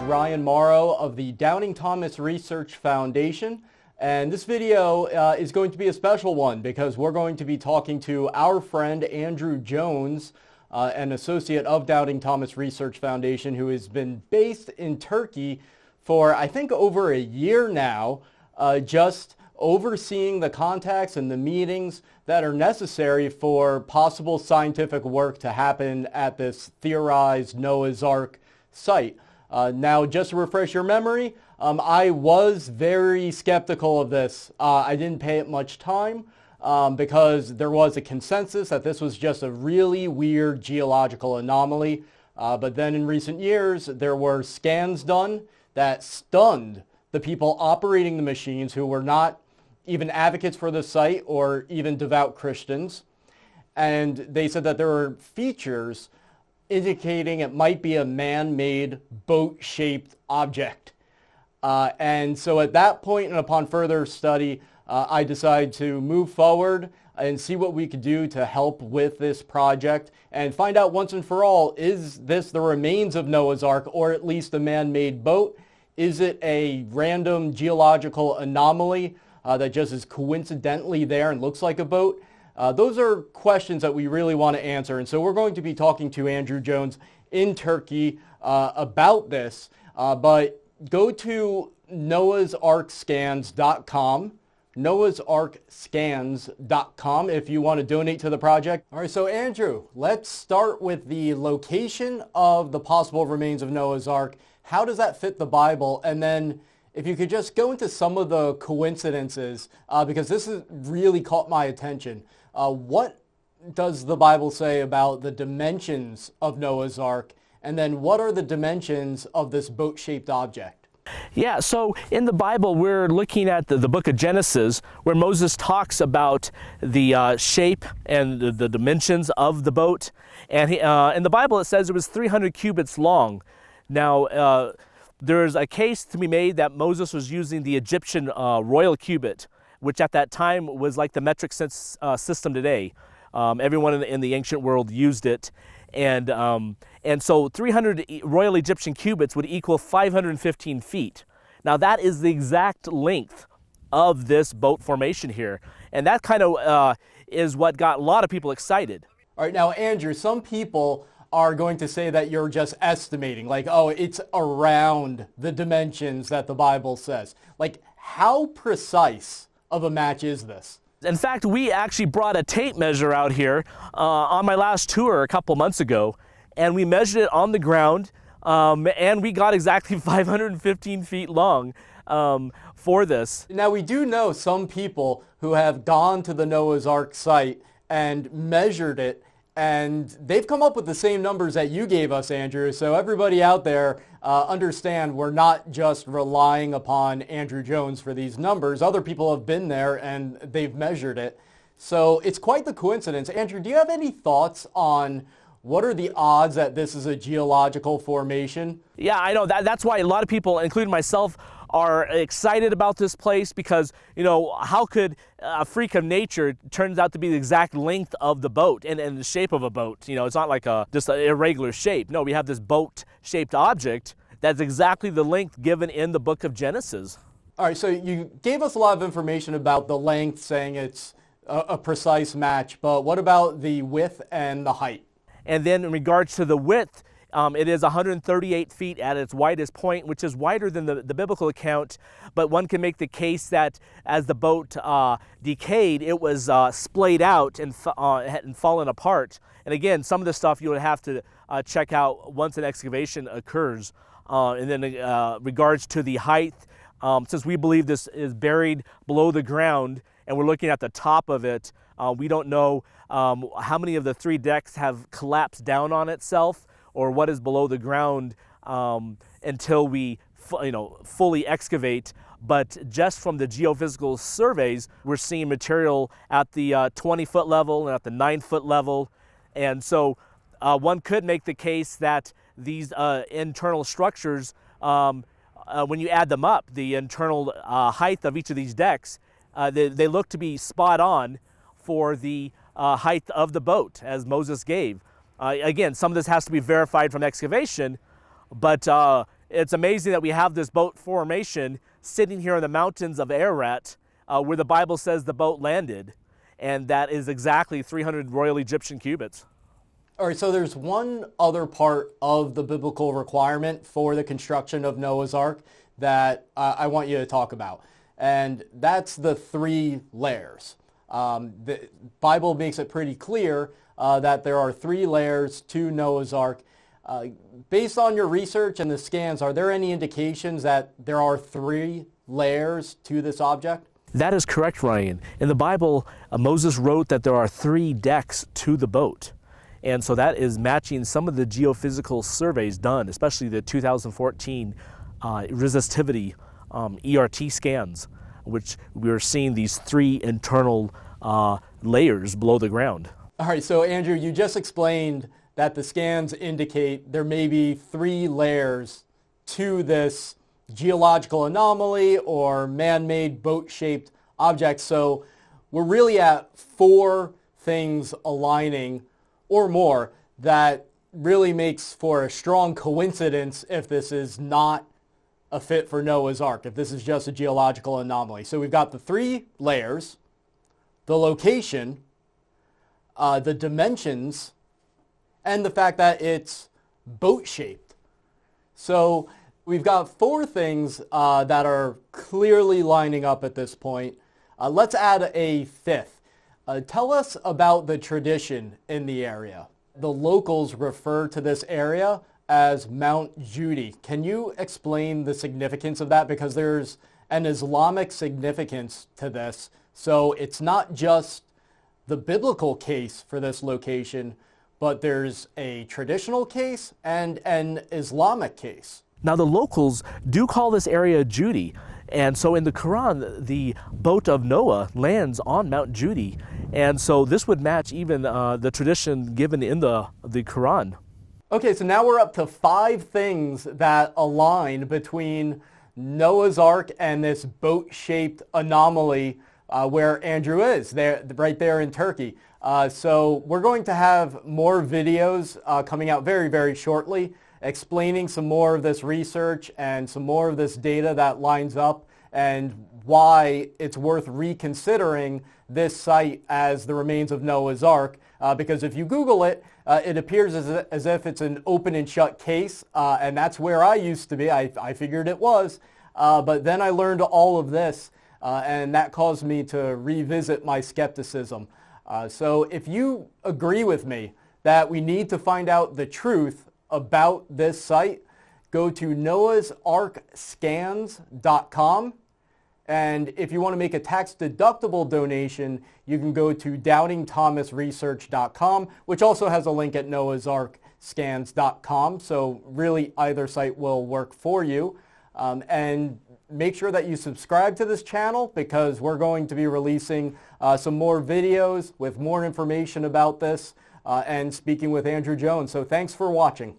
Ryan Morrow of the Doubting Thomas Research Foundation, and this video is going to be a special one because we're going to be talking to our friend Andrew Jones, an associate of Doubting Thomas Research Foundation, who has been based in Turkey for I think over a year now, just overseeing the contacts and the meetings that are necessary for possible scientific work to happen at this theorized Noah's Ark site. Now, just to refresh your memory, I was very skeptical of this. I didn't pay it much time because there was a consensus that this was just a really weird geological anomaly. But then in recent years, there were scans done that stunned the people operating the machines, who were not even advocates for the site or even devout Christians. And they said that there were features indicating it might be a man-made boat-shaped object. And so at that point, and upon further study, I decided to move forward and see what we could do to help with this project and find out once and for all, is this the remains of Noah's Ark, or at least a man-made boat? Is it a random geological anomaly that just is coincidentally there and looks like a boat? Those are questions that we really want to answer. And so we're going to be talking to Andrew Jones in Turkey about this. But go to noahsarkscans.com, noahsarkscans.com, if you want to donate to the project. All right, so Andrew, let's start with the location of the possible remains of Noah's Ark. How does that fit the Bible? And then if you could just go into some of the coincidences, because this has really caught my attention. What does the Bible say about the dimensions of Noah's Ark? And then what are the dimensions of this boat-shaped object? Yeah, so in the Bible, we're looking at the book of Genesis, where Moses talks about the shape and the dimensions of the boat. And in the Bible, it says it was 300 cubits long. Now, there's a case to be made that Moses was using the Egyptian royal cubit, which at that time was like the metric system today. Everyone in the ancient world used it. And so 300 royal Egyptian cubits would equal 515 feet. Now that is the exact length of this boat formation here. And that kind of is what got a lot of people excited. All right, now Andrew, some people are going to say that you're just estimating, like, oh, it's around the dimensions that the Bible says. Like, how precise of a match is this? In fact, we actually brought a tape measure out here on my last tour a couple months ago, and we measured it on the ground, and we got exactly 515 feet long for this. Now, we do know some people who have gone to the Noah's Ark site and measured it, and they've come up with the same numbers that you gave us, Andrew. So everybody out there, understand we're not just relying upon Andrew Jones for these numbers. Other people have been there and they've measured it. So it's quite the coincidence. Andrew, do you have any thoughts on what are the odds that this is a geological formation? Yeah, I know. That's why a lot of people, including myself, are excited about this place, because, you know, how could a freak of nature turns out to be the exact length of the boat and the shape of a boat? You know, it's not like just an irregular shape. No, we have this boat-shaped object that's exactly the length given in the book of Genesis. All right, so you gave us a lot of information about the length, saying it's a precise match, but what about the width and the height? And then in regards to the width, it is 138 feet at its widest point, which is wider than the biblical account, but one can make the case that as the boat decayed, it was splayed out and fallen apart. And again, some of the stuff you would have to check out once an excavation occurs. And then regards to the height, since we believe this is buried below the ground and we're looking at the top of it, we don't know how many of the three decks have collapsed down on itself, or what is below the ground until we fully excavate. But just from the geophysical surveys, we're seeing material at the 20-foot level and at the 9-foot level. And so one could make the case that these internal structures, when you add them up, the internal height of each of these decks, they look to be spot on for the height of the boat, as Moses gave. Again, some of this has to be verified from excavation, but It's amazing that we have this boat formation sitting here in the mountains of Ararat, where the Bible says the boat landed, and that is exactly 300 Royal Egyptian cubits. All right, so there's one other part of the biblical requirement for the construction of Noah's Ark that I want you to talk about, and that's the 3 layers. The Bible makes it pretty clear that there are 3 layers to Noah's Ark. Based on your research and the scans, are there any indications that there are 3 layers to this object? That is correct, Ryan. In the Bible, Moses wrote that there are 3 decks to the boat. And so that is matching some of the geophysical surveys done, especially the 2014 resistivity ERT scans, which we're seeing these 3 internal layers below the ground. All right, so Andrew, you just explained that the scans indicate there may be 3 layers to this geological anomaly or man-made boat-shaped object. So we're really at 4 things aligning or more that really makes for a strong coincidence if this is not a fit for Noah's Ark, if this is just a geological anomaly. So we've got the 3 layers, the location, the dimensions, and the fact that it's boat-shaped. So we've got 4 things that are clearly lining up at this point. Let's add a 5th. Tell us about the tradition in the area. The locals refer to this area as Mount Judy. Can you explain the significance of that? Because there's an Islamic significance to this. So it's not just the biblical case for this location, but there's a traditional case and an Islamic case. Now the locals do call this area Judy, and so in the Quran, the boat of Noah lands on Mount Judy, and so this would match even the tradition given in the Quran. Okay, so now we're up to 5 things that align between Noah's Ark and this boat-shaped anomaly where Andrew is, right there in Turkey. So we're going to have more videos coming out very, very shortly, explaining some more of this research and some more of this data that lines up and why it's worth reconsidering this site as the remains of Noah's Ark. Because if you Google it, it appears as if it's an open and shut case, and that's where I used to be. I figured it was, but then I learned all of this, and that caused me to revisit my skepticism. So if you agree with me that we need to find out the truth about this site, go to noahsarkscans.com. And if you want to make a tax-deductible donation, you can go to doubtingthomasresearch.com, which also has a link at noahsarkscans.com. So really either site will work for you. And make sure that you subscribe to this channel because we're going to be releasing some more videos with more information about this and speaking with Andrew Jones. So thanks for watching.